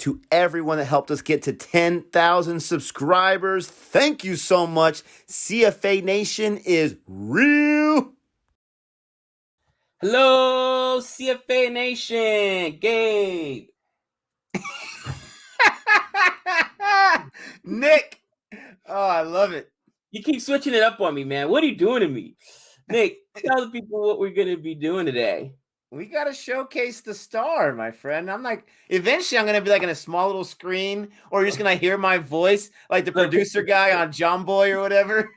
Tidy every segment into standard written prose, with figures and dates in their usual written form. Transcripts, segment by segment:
to everyone that helped us get to 10,000 subscribers. Thank you so much. CFA Nation is real. Hello, CFA Nation. Gabe. Nick. Oh, I love it. You keep switching it up on me, man. What are you doing to me? Nick, tell the people what we're going to be doing today. We got to showcase the star, my friend. I'm like, eventually I'm going to be like in a small little screen, or you're just going to hear my voice like the producer guy on John Boy or whatever.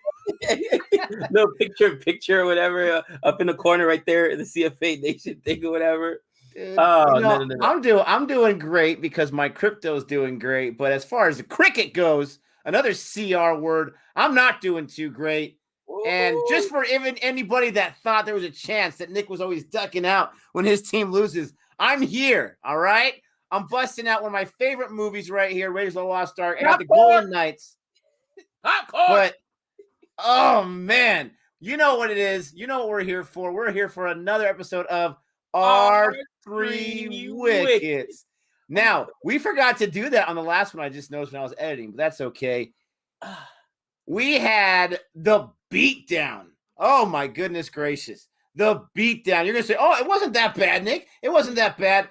Little picture or whatever up in the corner right there in the CFA Nation thing or whatever. Dude, no. I'm doing great because my crypto's doing great. But as far as the cricket goes, another CR word, I'm not doing too great. Ooh. And just for even anybody that thought there was a chance that Nick was always ducking out when his team loses, I'm here. All right. I'm busting out one of my favorite movies right here, Raiders of the Lost Ark. I got the Golden Knights. But oh man, you know what it is. You know what we're here for. We're here for another episode of Our Three Wickets. Now, we forgot to do that on the last one. I just noticed when I was editing, but that's okay. We had the beatdown. Oh my goodness gracious. The beatdown. You're going to say, oh, it wasn't that bad, Nick. It wasn't that bad.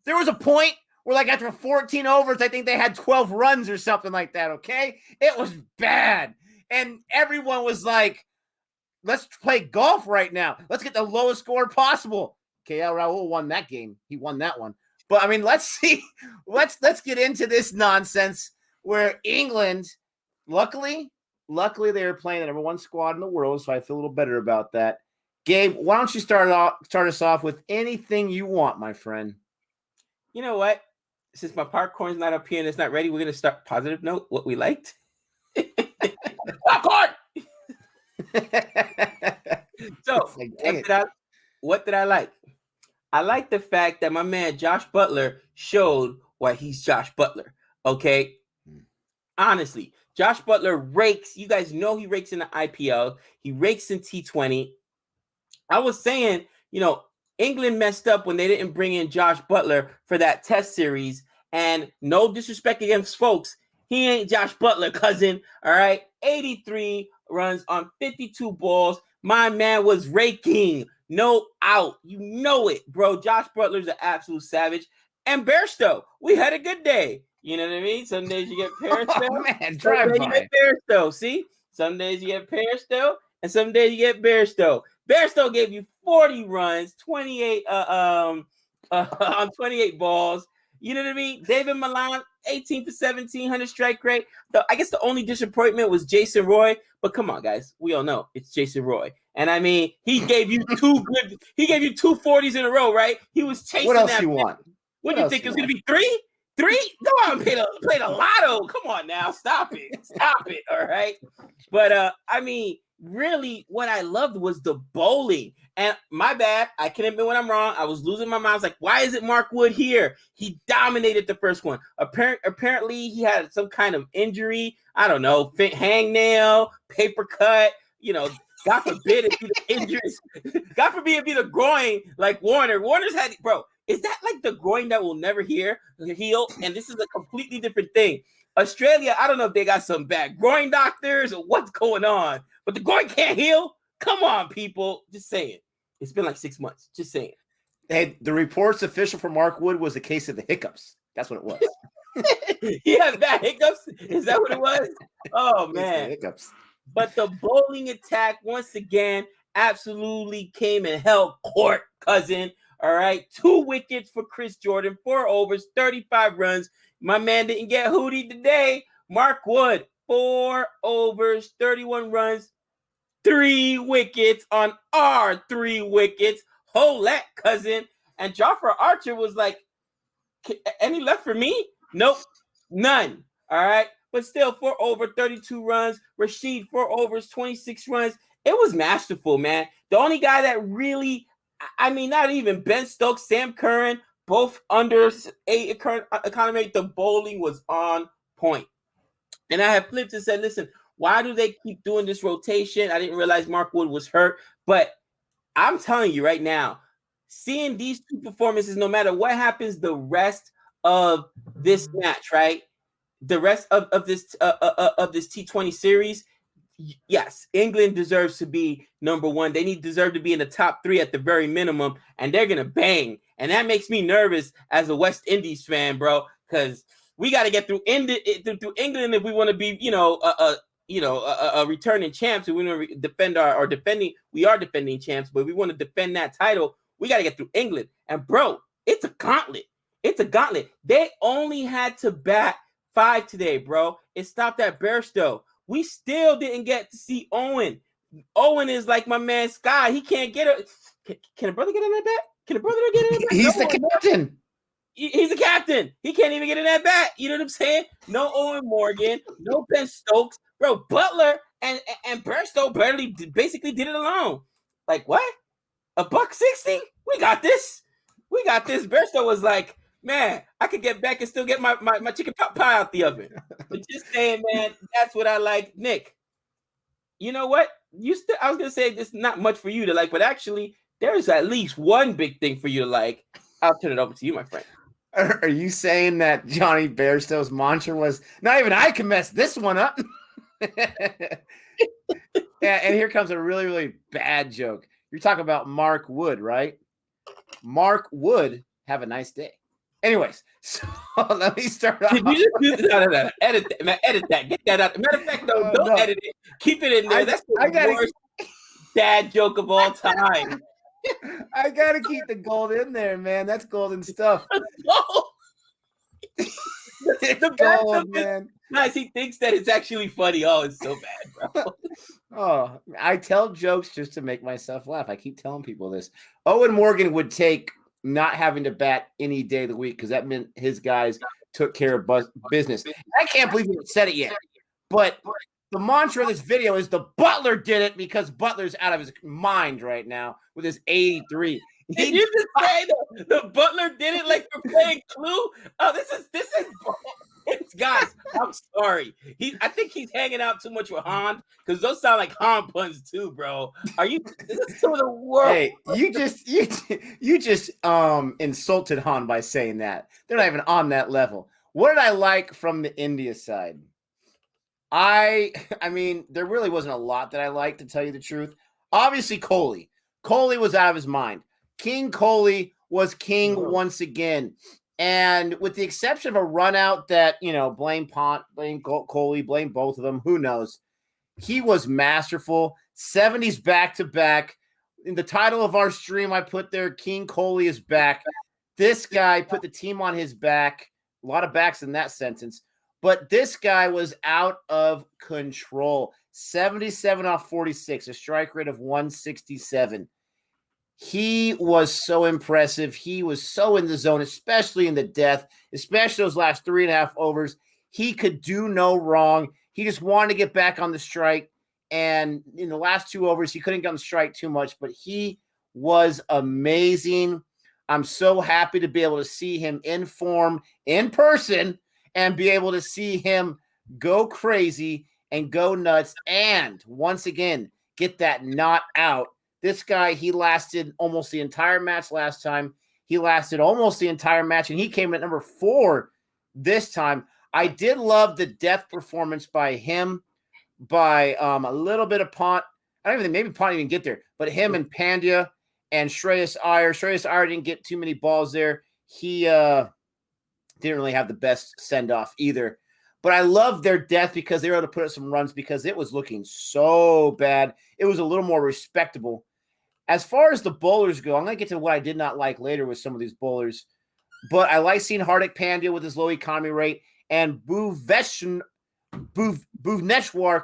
There was a point where like after 14 overs, I think they had 12 runs or something like that, okay? It was bad. And everyone was like, let's play golf right now. Let's get the lowest score possible. KL Raul won that game. He won that one. But I mean, let's see. Let's get into this nonsense where England, luckily they were playing the number one squad in the world, so I feel a little better about that. Gabe, why don't you start us off with anything you want, my friend? You know what? Since my popcorn's not up here and it's not ready, we're gonna start positive note. What we liked. Popcorn. So what did I like? I like the fact that my man Josh Butler showed why he's Josh Butler. Okay. Honestly, Josh Butler rakes. You guys know he rakes in the IPL. He rakes in T20. I was saying, England messed up when they didn't bring in Josh Butler for that test series. And no disrespect against folks, he ain't Josh Butler, cousin. All right. 83 runs on 52 balls. My man was raking. No out. You know it, bro. Josh Butler's an absolute savage. And Bairstow, we had a good day. You know what I mean? Some days you get Bairstow. Oh, man, drive by. You get Bairstow. See? Some days you get Bairstow, and some days you get Bairstow. Bairstow gave you 40 runs, 28 on 28 balls. You know what I mean? David Milan, 18 for 17, 100 strike rate. I guess the only disappointment was Jason Roy. But come on, guys. We all know it's Jason Roy. And I mean, he gave you two 40s in a row, right? He was chasing that. What else you want? What do you think? It's going to be three? Come on, play the lotto. Come on now. Stop it. All right. But, I mean, really what I loved was the bowling. And my bad, I can admit when I'm wrong. I was losing my mind. I was like, why is it Mark Wood here? He dominated the first one. Apparently he had some kind of injury. I don't know, hangnail, paper cut, God forbid it be the injuries. God forbid it be the groin like Warner. Warner's had, bro, is that like the groin that will never heal? And this is a completely different thing. Australia, I don't know if they got some bad groin doctors or what's going on, but the groin can't heal. Come on, people. Just saying. It's been like 6 months. Just saying. Hey, the reports official for Mark Wood was a case of the hiccups. That's what it was. He has bad hiccups? Is that what it was? Oh, man. Hiccups. But the bowling attack, once again, absolutely came and held court, cousin. All right. 2 wickets for Chris Jordan, 4 overs, 35 runs. My man didn't get hootie today. Mark Wood, 4 overs, 31 runs, 3 wickets on our 3 wickets. Hold that, cousin. And Jofra Archer was like, any left for me? Nope. None. All right. But still, 4 over, 32 runs. Rashid, 4 overs, 26 runs. It was masterful, man. The only guy that really, not even Ben Stokes, Sam Curran, both under 8 economy, the bowling was on point. And I have flipped and said, listen, why do they keep doing this rotation? I didn't realize Mark Wood was hurt. But I'm telling you right now, seeing these 2 performances, no matter what happens the rest of this match, right? The rest of this T20 series, yes, England deserves to be number one. They deserve to be in the top 3 at the very minimum, and they're gonna bang. And that makes me nervous as a West Indies fan, bro, because we got to get through England if we want to be, a returning champs. We want to defend we are defending champs, but we want to defend that title. We got to get through England, and bro, it's a gauntlet. It's a gauntlet. They only had to bat 5 today, bro. It stopped at Bairstow. We still didn't get to see Owen. Owen is like my man Sky. He can't get it. Can a brother get in that bat? Can a brother get in that bat? He's the captain. He's the captain. He can't even get in that bat. You know what I'm saying? No Owen Morgan, no Ben Stokes. Bro, Butler and Bairstow basically did it alone. Like, what? $160? We got this. We got this. Bairstow was like, man, I could get back and still get my chicken pot pie out the oven. But just saying, man, that's what I like. Nick, you know what? I was gonna say this not much for you to like, but actually, there's at least one big thing for you to like. I'll turn it over to you, my friend. Are you saying that Johnny Bairstow's mantra was not even I can mess this one up? Yeah, and here comes a really, really bad joke. You're talking about Mark Wood, right? Mark Wood, have a nice day. Anyways, so let me start off. Did you just do this? No. Edit that, man. Edit that. Get that out. Matter of fact, don't edit it. Keep it in there. That's the worst dad joke of all time. I gotta keep the gold in there, man. That's golden stuff. It's gold, man. Guys, he thinks that it's actually funny. Oh, it's so bad, bro. Oh, I tell jokes just to make myself laugh. I keep telling people this. Owen Morgan would take not having to bat any day of the week because that meant his guys took care of business. I can't believe he said it yet. But the mantra of this video is the Butler did it because Butler's out of his mind right now with his 83. Did you just say the Butler did it like we're playing Clue? Oh, this is guys, I'm sorry. I think he's hanging out too much with Han because those sound like Han puns too, bro. This is some of the world. Hey, you just insulted Han by saying that. They're not even on that level. What did I like from the India side? I mean, there really wasn't a lot that I liked, to tell you the truth. Obviously, Kohli. Kohli was out of his mind. King Kohli was king once again. And with the exception of a run out that, blame Pont, blame Kohli, blame both of them, who knows? He was masterful. 70s back-to-back. In the title of our stream, I put there, King Kohli is back. This guy put the team on his back. A lot of backs in that sentence. But this guy was out of control. 77 off 46, a strike rate of 167. He was so impressive. He was so in the zone, especially in the death, especially those last 3.5 overs. He could do no wrong. He just wanted to get back on the strike. And in the last 2 overs, he couldn't get on the strike too much, but he was amazing. I'm so happy to be able to see him in form, in person, and be able to see him go crazy and go nuts. And once again, get that not out. This guy, he lasted almost the entire match last time. He lasted almost the entire match, and he came at number 4 this time. I did love the death performance by him, by a little bit of Pont. I don't even think maybe Pont didn't get there, but him and Pandya and Shreyas Iyer. Shreyas Iyer didn't get too many balls there. He didn't really have the best send-off either. But I love their death because they were able to put up some runs because it was looking so bad. It was a little more respectable. As far as the bowlers go, I'm going to get to what I did not like later with some of these bowlers. But I like seeing Hardik Pandya with his low economy rate and Bhuvneshwar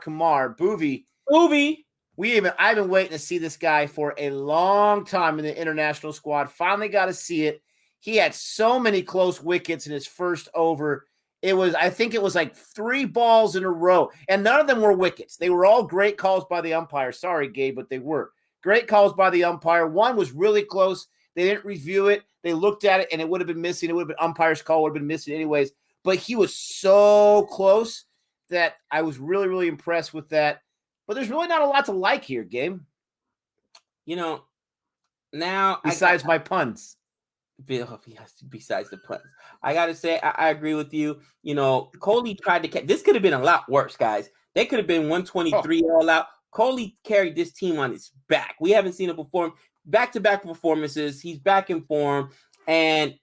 Kumar, Bhuvi. I've been waiting to see this guy for a long time in the international squad. Finally got to see it. He had so many close wickets in his first over. I think it was like 3 balls in a row, and none of them were wickets. They were all great calls by the umpire. Sorry, Gabe, but they were great calls by the umpire. One was really close. They didn't review it. They looked at it, and it would have been missing. It would have been umpire's call, would have been missing anyways. But he was so close that I was really, really impressed with that. But there's really not a lot to like here, Gabe. Now besides my puns. besides the puns. I got to say, I agree with you. You know, Coley tried to catch. This could have been a lot worse, guys. They could have been 123 all out. Coley carried this team on his back. We haven't seen him perform back-to-back performances. He's back in form. And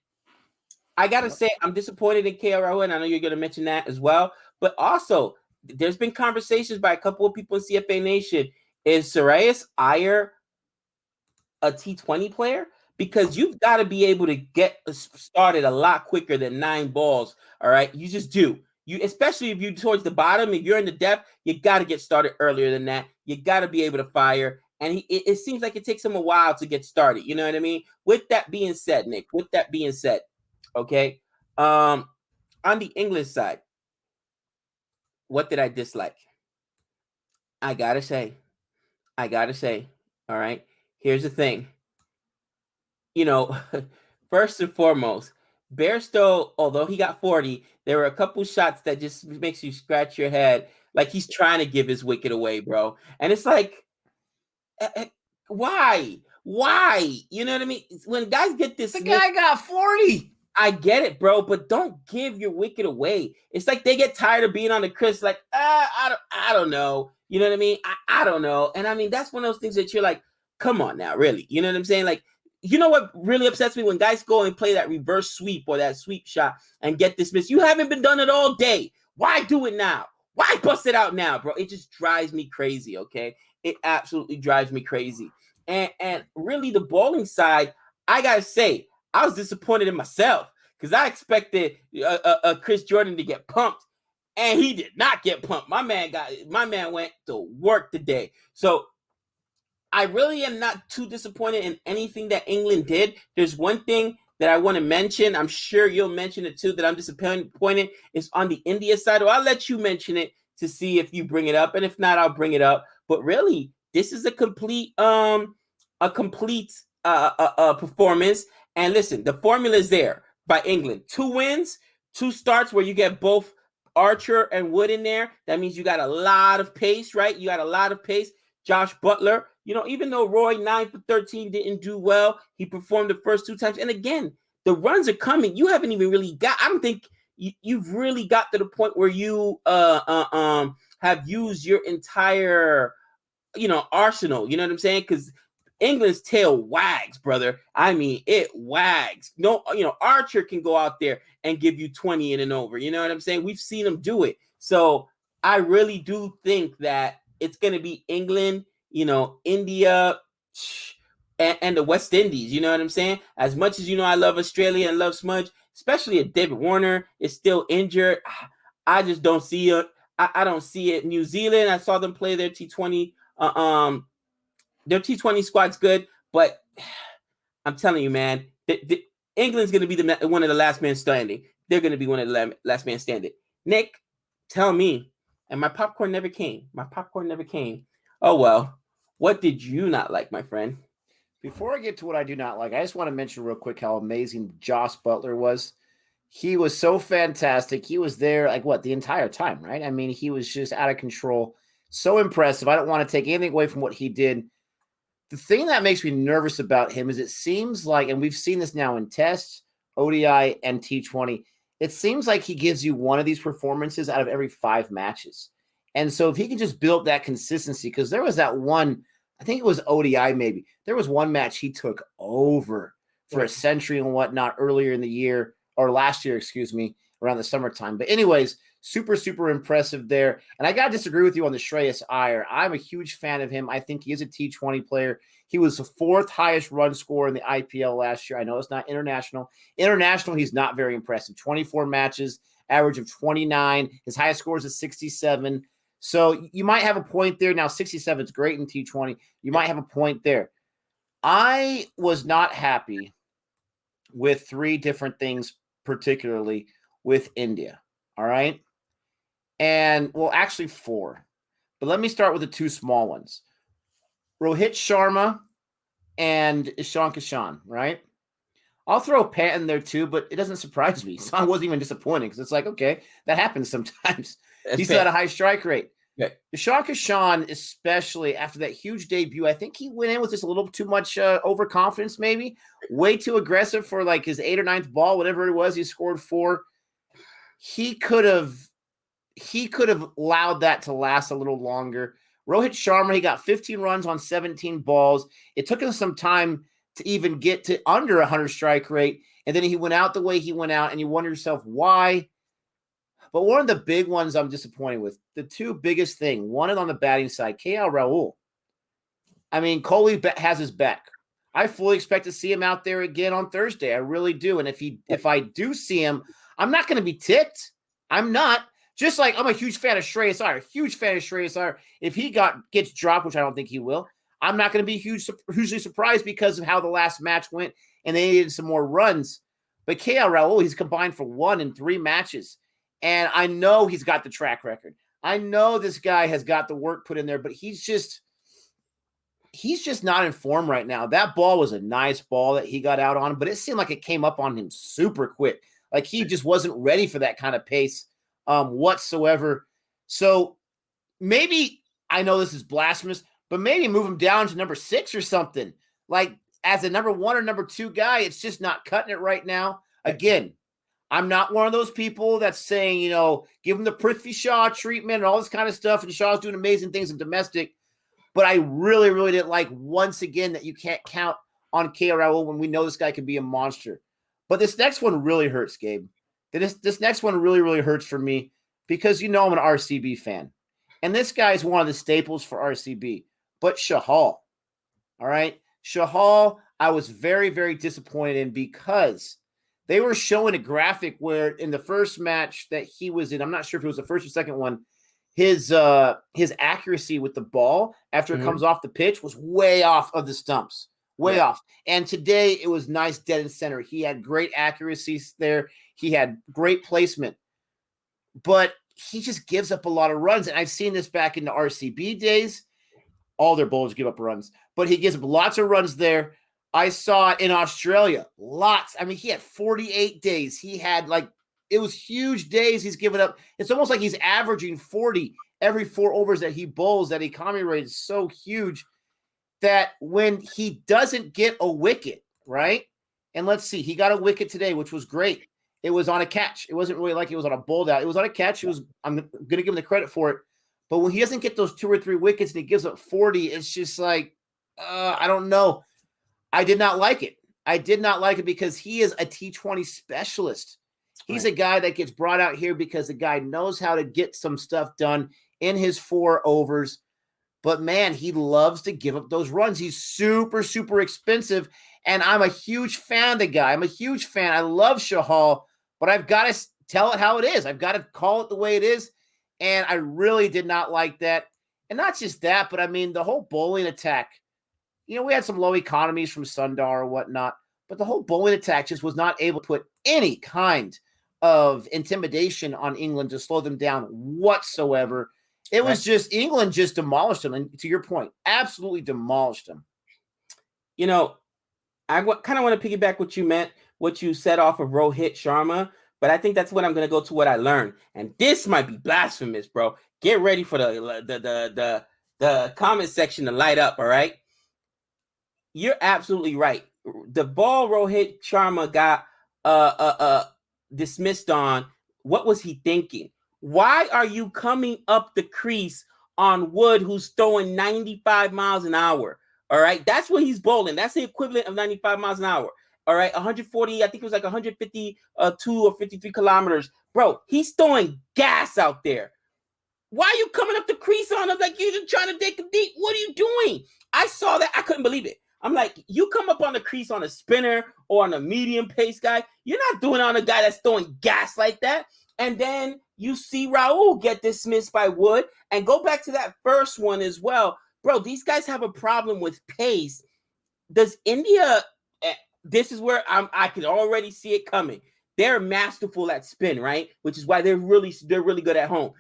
I got to say, I'm disappointed in KL Rahul, and I know you're going to mention that as well. But also, there's been conversations by a couple of people in CFA Nation. Is Shreyas Iyer a T20 player? Because you've got to be able to get started a lot quicker than 9 balls. All right. You just do. You, especially if you're towards the bottom, if you're in the depth, you got to get started earlier than that. You got to be able to fire. And it seems like it takes him a while to get started. You know what I mean? With that being said, Nick, okay. On the English side, what did I dislike? I gotta say, all right, here's the thing. You know, first and foremost, Bairstow, although he got 40, there were a couple shots that just makes you scratch your head, like he's trying to give his wicket away, bro. And it's like, why? You know what I mean? When guys get this, the guy got 40. I get it, bro, but don't give your wicket away. It's like they get tired of being on the Chris, like, I don't know. You know what I mean? I don't know. And I mean, that's one of those things that you're like, come on now, really. You know what I'm saying? Like, you know what really upsets me? When guys go and play that reverse sweep or that sweep shot and get dismissed. You haven't been done it all day. Why do it now? Why bust it out now, bro? It just drives me crazy, okay? It absolutely drives me crazy. And really, the bowling side, I got to say, I was disappointed in myself because I expected Chris Jordan to get pumped, and he did not get pumped. My man went to work today. So I really am not too disappointed in anything that England did. There's one thing that I want to mention. I'm sure you'll mention it too, that I'm disappointed is on the India side. Or I'll let you mention it to see if you bring it up. And if not, I'll bring it up. But really, this is a complete performance. And listen, the formula is there by England. 2 wins, 2 starts where you get both Archer and Wood in there. That means you got a lot of pace, right? You got a lot of pace. Josh Butler, you know, even though Roy 9 for 13 didn't do well, he performed the first 2 times. And again, the runs are coming. You haven't even really got, I don't think you've really got to the point where you have used your entire, you know, arsenal. You know what I'm saying? Because England's tail wags, brother. I mean, it wags. No, you know, Archer can go out there and give you 20 in and over. You know what I'm saying? We've seen him do it. So I really do think that it's going to be England, you know, India, and the West Indies. You know what I'm saying? As much as, you know, I love Australia and love Smudge, especially if David Warner is still injured. I just don't see it. I don't see it. New Zealand, I saw them play their T20. Their T20 squad's good, but I'm telling you, man, England's going to be one of the last men standing. They're going to be one of the last man standing. Nick, tell me. And my popcorn never came. Oh, well. What did you not like, my friend? Before I get to what I do not like, I just want to mention real quick how amazing Josh Butler was. He was so fantastic. He was there, the entire time, right? I mean, he was just out of control. So impressive. I don't want to take anything away from what he did. The thing that makes me nervous about him is it seems like, and we've seen this now in tests, ODI, and T20, it seems like he gives you one of these performances out of every 5 matches. And so if he can just build that consistency, because there was that one, I think it was ODI maybe, there was one match he took over for a century and whatnot earlier in the year, or last year, around the summertime. But anyways, super, super impressive there. And I got to disagree with you on the Shreyas Iyer. I'm a huge fan of him. I think he is a T20 player. He was the 4th highest run scorer in the IPL last year. I know it's not international. International, he's not very impressive. 24 matches, average of 29. His highest score is a 67. So you might have a point there. Now, 67 is great in T20. You might have a point there. I was not happy with 3 different things, particularly with India. All right. And well, actually 4. But let me start with the 2 small ones. Rohit Sharma and Ishan Kishan, right? I'll throw Pat in there too, but it doesn't surprise me. So I wasn't even disappointed because it's like, okay, that happens sometimes. He still had a high strike rate. Deshaun Kashan, especially after that huge debut, I think he went in with just a little too much overconfidence, maybe way too aggressive for like his 8th or 9th ball, whatever it was. He scored 4. He could have allowed that to last a little longer. Rohit Sharma, he got 15 runs on 17 balls. It took him some time to even get to under 100 strike rate, and then he went out the way he went out, and you wonder yourself why. But one of the big ones I'm disappointed with, the 2 biggest thing, one is on the batting side, KL Rahul. I mean, Kohli has his back. I fully expect to see him out there again on Thursday. I really do. And if I do see him, I'm not going to be ticked. I'm not. Just like I'm a huge fan of Shreyas Iyer. If he gets dropped, which I don't think he will, I'm not going to be hugely surprised because of how the last match went and they needed some more runs. But KL Rahul, he's combined for 1 in 3 matches. And I know he's got the track record. I know this guy has got the work put in there, but he's just not in form right now. That ball was a nice ball that he got out on, but it seemed like it came up on him super quick. Like he just wasn't ready for that kind of pace whatsoever. So maybe, I know this is blasphemous, but maybe move him down to number 6 or something. Like as a number 1 or number 2 guy, it's just not cutting it right now. Again, I'm not one of those people that's saying, give him the Prithvi Shaw treatment and all this kind of stuff. And Shaw's doing amazing things in domestic. But I really, really didn't like, once again, that you can't count on KL Rahul when we know this guy can be a monster. But this next one really hurts, Gabe. This next one really, really hurts for me because I'm an RCB fan. And this guy is one of the staples for RCB. But Chahal, all right? Chahal, I was very, very disappointed in because they were showing a graphic where in the first match that he was in, I'm not sure if it was the first or second one, his accuracy with the ball after it comes off the pitch was way off of the stumps, way off. And today it was nice dead in center. He had great accuracies there. He had great placement, but he just gives up a lot of runs. And I've seen this back in the RCB days. All their bowlers give up runs, but he gives up lots of runs there. I saw it in Australia, lots. I mean, he had 48 days. He had it was huge days he's given up. It's almost like he's averaging 40 every 4 overs that he bowls. That economy rate is so huge that when he doesn't get a wicket, right? And let's see, he got a wicket today, which was great. It was on a catch. It wasn't really like it was on a bowled out. It was on a catch. I'm going to give him the credit for it. But when he doesn't get those 2 or 3 wickets and he gives up 40, it's just like, I don't know. I did not like it. I did not like it because he is a T20 specialist. He's a guy that gets brought out here because the guy knows how to get some stuff done in his 4 overs. But, man, he loves to give up those runs. He's super, super expensive, and I'm a huge fan of the guy. I'm a huge fan. I love Chahal, but I've got to tell it how it is. I've got to call it the way it is, and I really did not like that. And not just that, but, I mean, the whole bowling attack. We had some low economies from Sundar or whatnot, but the whole bowling attack just was not able to put any kind of intimidation on England to slow them down whatsoever. It was just England just demolished them. And to your point, absolutely demolished them. I kind of want to piggyback what you said off of Rohit Sharma, but I think that's when I'm going to go to what I learned. And this might be blasphemous, bro. Get ready for the comment section to light up, all right? You're absolutely right. The ball Rohit Sharma got dismissed on, what was he thinking? Why are you coming up the crease on Wood, who's throwing 95 miles an hour? All right, that's what he's bowling. That's the equivalent of 95 miles an hour. All right, 140, I think it was like 152 or 53 kilometers. Bro, he's throwing gas out there. Why are you coming up the crease on him like you're just trying to take him deep? What are you doing? I saw that. I couldn't believe it. I'm like, you come up on the crease on a spinner or on a medium pace guy. You're not doing it on a guy that's throwing gas like that. And then you see Rahul get dismissed by Wood. And go back to that first one as well. Bro, these guys have a problem with pace. Does India, this is where I can already see it coming. They're masterful at spin, right? Which is why they're really good at home.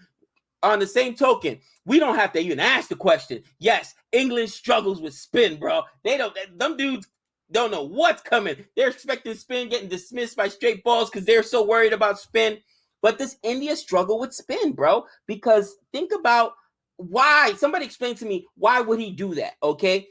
On the same token, we don't have to even ask the question. Yes, England struggles with spin, bro. Them dudes don't know what's coming. They're expecting spin, getting dismissed by straight balls because they're so worried about spin. But does India struggle with spin, bro? Because think about why? Somebody explain to me, why would he do that? Okay.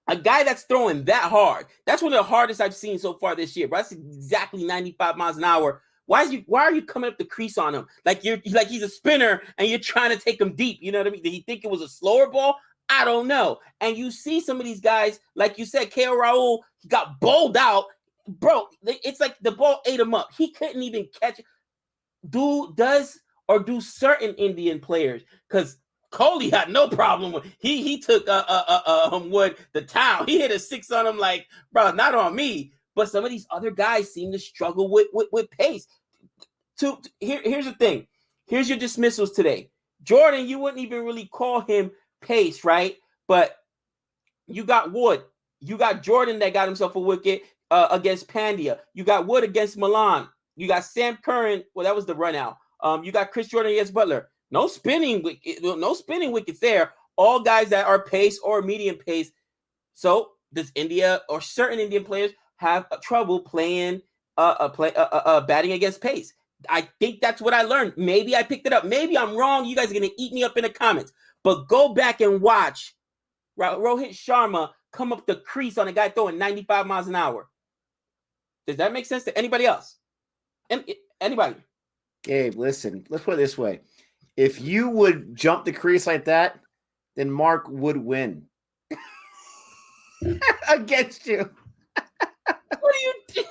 A guy that's throwing that hard, that's one of the hardest I've seen so far this year. But that's exactly 95 miles an hour. Why are you coming up the crease on him? Like he's a spinner and you're trying to take him deep. You know what I mean? Did he think it was a slower ball? I don't know. And you see some of these guys, like you said, K.O. Raul, he got bowled out. Bro, it's like the ball ate him up. He couldn't even catch it. Do certain Indian players, because Kohli had no problem with he took the town. He hit a 6 on him, like, bro, not on me. But some of these other guys seem to struggle with pace. Here's the thing. Here's your dismissals today. Jordan, you wouldn't even really call him pace, right? But you got Wood. You got Jordan that got himself a wicket against Pandya. You got Wood against Milan. You got Sam Curran. Well, that was the run out. You got Chris Jordan against Butler. No spinning wickets there. All guys that are pace or medium pace. So does India or certain Indian players have trouble playing batting against pace? I think that's what I learned. Maybe I picked it up. Maybe I'm wrong. You guys are gonna eat me up in the comments. But go back and watch Rohit Sharma come up the crease on a guy throwing 95 miles an hour. Does that make sense to anybody else? Anybody? Gabe, listen, let's put it this way. If you would jump the crease like that, then Mark would win against you. What do you do?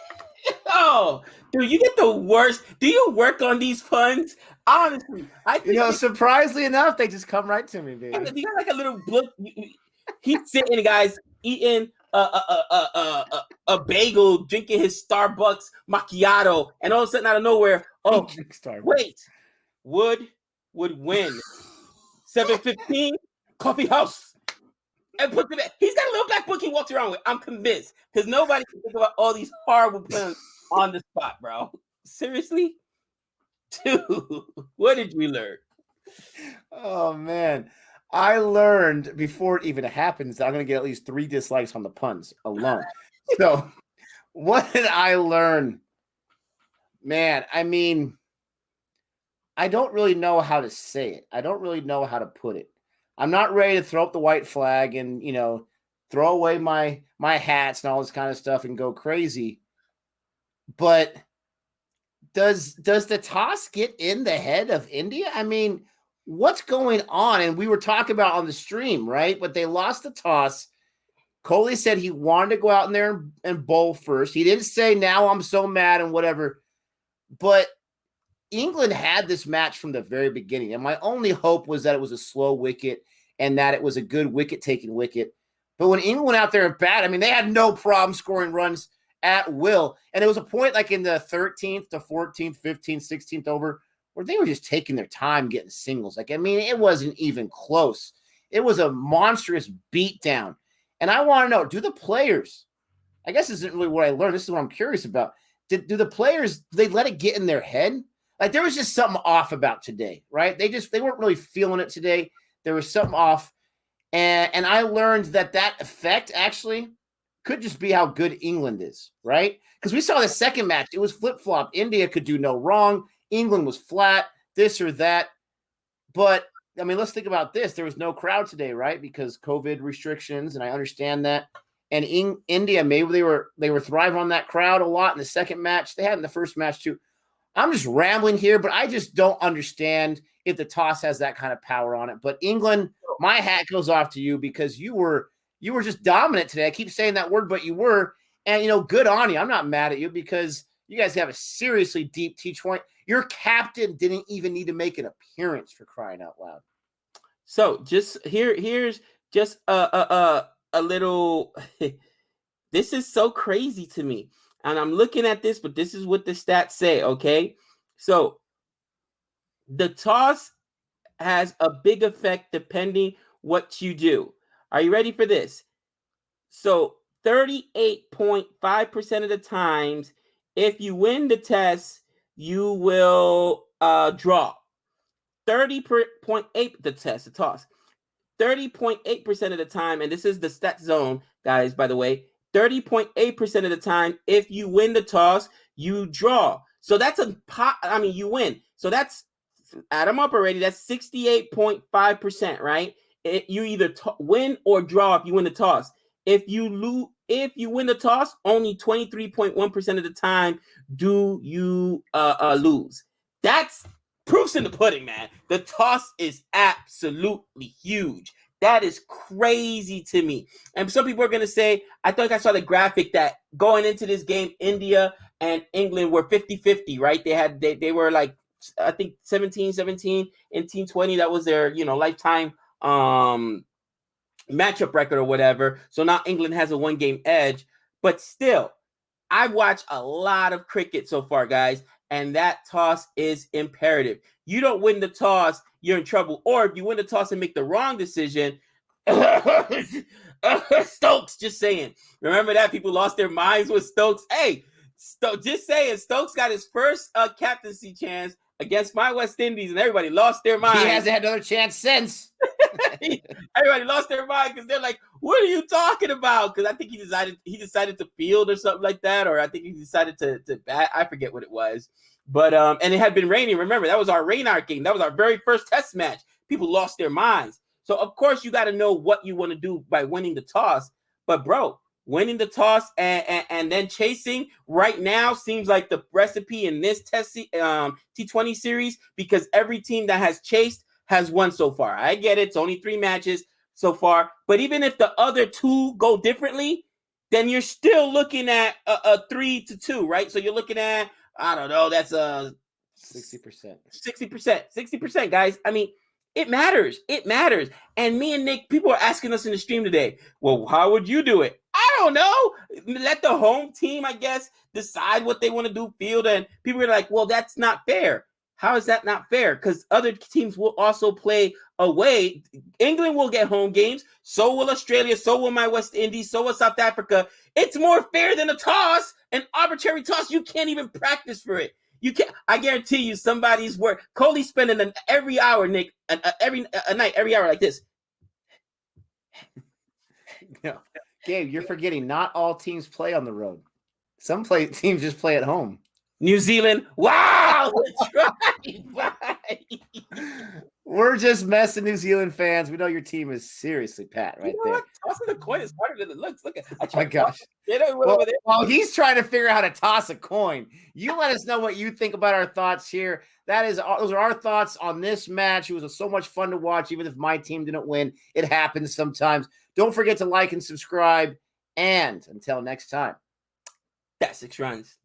Oh, dude, you get the worst. Do you work on these puns? Honestly, I think surprisingly enough, they just come right to me, baby. You got like a little book. He's sitting, guys, eating a bagel, drinking his Starbucks macchiato, and all of a sudden, out of nowhere, oh, wait, Wood would win. 7:15, coffee house. And put the he's got a little black book he walks around with. I'm convinced, because nobody can think about all these horrible puns on the spot, bro. Seriously, dude, what did we learn? Oh man, I learned before it even happens that I'm going to get at least 3 dislikes on the puns alone. So, what did I learn? Man, I mean, I don't really know how to say it. I don't really know how to put it. I'm not ready to throw up the white flag and, throw away my hats and all this kind of stuff and go crazy. But does the toss get in the head of India? I mean, what's going on? And we were talking about on the stream, right? But they lost the toss. Kohli said he wanted to go out in there and bowl first. He didn't say, now I'm so mad and whatever. But England had this match from the very beginning. And my only hope was that it was a slow wicket and that it was a good wicket-taking wicket. But when England went out there and batted, I mean, they had no problem scoring runs at will. And it was a point like in the 13th to 14th, 15th, 16th over where they were just taking their time getting singles. Like, I mean, it wasn't even close. It was a monstrous beatdown. And I want to know, do the players, I guess this isn't really what I learned. This is what I'm curious about. Do the players, do they let it get in their head? Like, there was just something off about today, right? They weren't really feeling it today. There was something off. And I learned that effect actually could just be how good England is, right? Because we saw the second match. It was flip-flop. India could do no wrong. England was flat, this or that. But, I mean, let's think about this. There was no crowd today, right? Because COVID restrictions, and I understand that. And India, maybe they were thriving on that crowd a lot in the second match. They had in the first match too. I'm just rambling here, but I just don't understand if the toss has that kind of power on it. But England, my hat goes off to you because you were just dominant today. I keep saying that word, but you were. And, good on you. I'm not mad at you because you guys have a seriously deep T20. Your captain didn't even need to make an appearance, for crying out loud. So just here's just a little. This is so crazy to me. And I'm looking at this, but this is what the stats say, okay? So the toss has a big effect depending what you do. Are you ready for this? So 38.5% of the times, if you win the test, you will draw. 30.8 the toss. 30.8% of the time, and this is the stat zone, guys, by the way. 30.8% of the time, if you win the toss, you draw. So that's you win. So that's add them up already. That's 68.5%, right? You either win or draw if you win the toss. If you win the toss, only 23.1% of the time do you lose. That's proofs in the pudding, man. The toss is absolutely huge. That is crazy to me. And some people are going to say, I think I saw the graphic that going into this game, India and England were 50-50, right? They were like, I think 17-17 in T20. That was their, lifetime matchup record or whatever. So now England has a 1-game edge. But still, I've watched a lot of cricket so far, guys, and that toss is imperative. You don't win the toss, you're in trouble. Or if you win the toss and make the wrong decision, Stokes, just saying. Remember that? People lost their minds with Stokes. Hey, just saying, Stokes got his first captaincy chance against my West Indies, and everybody lost their mind. He hasn't had another chance since. Everybody lost their mind because they're like, "What are you talking about?" Because I think he decided to field or something like that, or I think he decided to bat. I forget what it was, but and it had been raining. Remember, that was our Rainart game. That was our very first test match. People lost their minds. So of course you got to know what you want to do by winning the toss. But bro, winning the toss and then chasing right now seems like the recipe in this T20 series, because every team that has chased has won so far. I get it. It's only 3 matches so far. But even if the other 2 go differently, then you're still looking at a 3-2, right? So you're looking at, I don't know, that's a 60%. 60%, guys. I mean, it matters. It matters. And me and Nick, people are asking us in the stream today, well, how would you do it? I don't know. Let the home team, I guess, decide what they want to do, field. And people are like, well, that's not fair. How is that not fair? Because other teams will also play away. England will get home games. So will Australia. So will my West Indies. So will South Africa. It's more fair than a toss, an arbitrary toss. You can't even practice for it. You can't. I guarantee you, somebody's work. Coley's spending every hour, Nick, every night, every hour like this. No, Gabe, you're forgetting. Not all teams play on the road. Some teams just play at home. New Zealand, wow! We're just messing, New Zealand fans. We know your team is seriously pat right there. Tossing the coin is harder than it looks. Look at, oh my gosh! Well, he's trying to figure out how to toss a coin. You let us know what you think about our thoughts here. Those are our thoughts on this match. It was so much fun to watch, even if my team didn't win. It happens sometimes. Don't forget to like and subscribe. And until next time, that's 6 runs.